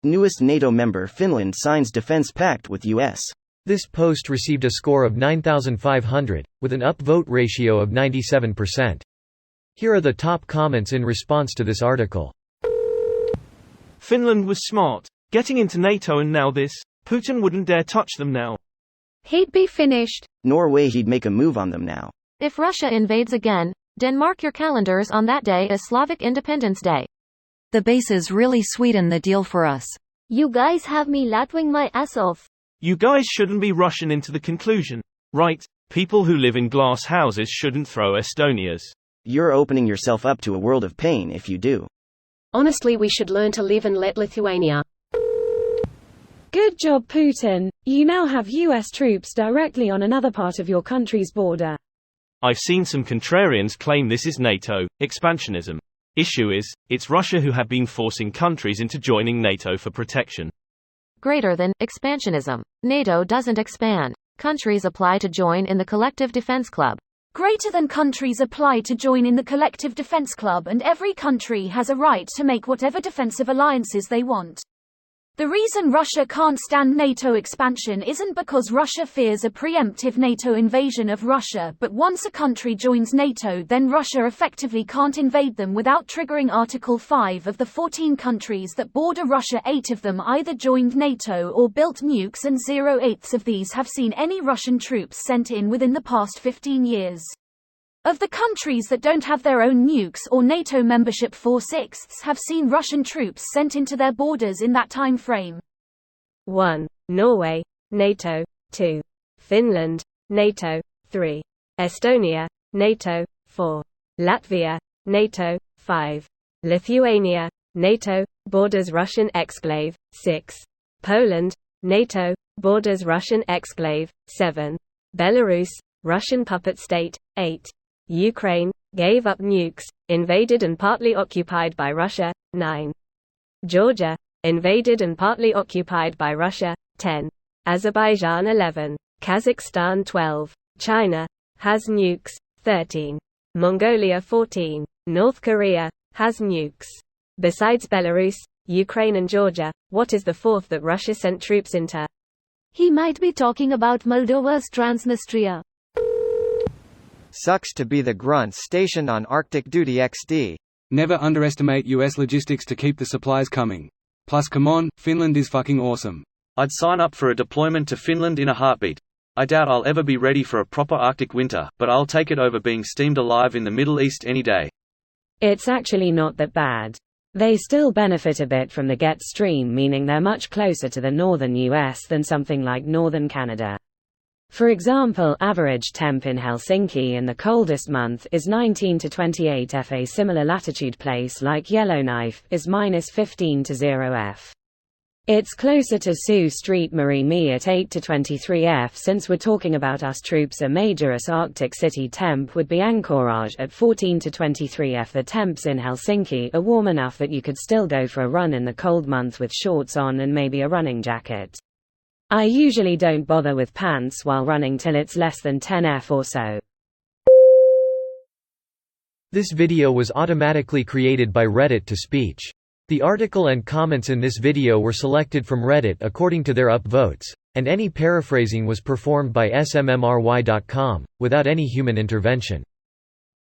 Newest NATO member Finland signs defense pact with US. This post received a score of 9,500, with an upvote ratio of 97%. Here are the top comments in response to this article. Finland was smart, getting into NATO, and now this. Putin wouldn't dare touch them now. He'd be finished. Nor way he'd make a move on them now. If Russia invades again, then mark your calendars on that day as Slavic Independence Day. The bases really sweeten the deal for us. You guys have me laughing my ass off. You guys shouldn't be rushing into the conclusion. Right, people who live in glass houses shouldn't throw Estonias. You're opening yourself up to a world of pain if you do. Honestly, we should learn to live and let Lithuania. Good job, Putin. You now have US troops directly on another part of your country's border. I've seen some contrarians claim this is NATO expansionism. Issue is, it's Russia who have been forcing countries into joining NATO for protection. Greater than expansionism. NATO doesn't expand. Countries apply to join in the Collective Defense Club. Greater than countries apply to join in the Collective Defense Club, and every country has a right to make whatever defensive alliances they want. The reason Russia can't stand NATO expansion isn't because Russia fears a preemptive NATO invasion of Russia, but once a country joins NATO, then Russia effectively can't invade them without triggering Article 5 of the 14 countries that border Russia. 8 of them either joined NATO or built nukes, and 0.8 of these have seen any Russian troops sent in within the past 15 years. Of the countries that don't have their own nukes or NATO membership, 4/6 have seen Russian troops sent into their borders in that time frame. 1. Norway, NATO. 2. Finland, NATO. 3. Estonia, NATO. 4. Latvia, NATO. 5. Lithuania, NATO, borders Russian exclave. 6. Poland, NATO, borders Russian exclave. 7. Belarus, Russian puppet state. 8. Ukraine, gave up nukes, invaded and partly occupied by Russia. 9. Georgia, invaded and partly occupied by Russia. 10. Azerbaijan 11. Kazakhstan 12. China, has nukes. 13. Mongolia 14. North Korea, has nukes. Besides Belarus, Ukraine and Georgia, what is the fourth that Russia sent troops into? He might be talking about Moldova's Transnistria. Sucks to be the grunts stationed on Arctic duty XD. Never underestimate US logistics to keep the supplies coming. Plus come on, Finland is fucking awesome. I'd sign up for a deployment to Finland in a heartbeat. I doubt I'll ever be ready for a proper Arctic winter, but I'll take it over being steamed alive in the Middle East any day. It's actually not that bad. They still benefit a bit from the jet stream, meaning they're much closer to the northern US than something like northern Canada. For example, average temp in Helsinki in the coldest month is 19 to 28 F. A similar latitude place like Yellowknife is -15 to 0 F. It's closer to Sault Ste. Marie at 8 to 23 F. Since we're talking about us troops, a major US Arctic city temp would be Anchorage at 14 to 23 F. The temps in Helsinki are warm enough that you could still go for a run in the cold month with shorts on and maybe a running jacket. I usually don't bother with pants while running till it's less than 10 F or so. This video was automatically created by Reddit to speech. The article and comments in this video were selected from Reddit according to their upvotes, and any paraphrasing was performed by smmry.com, without any human intervention.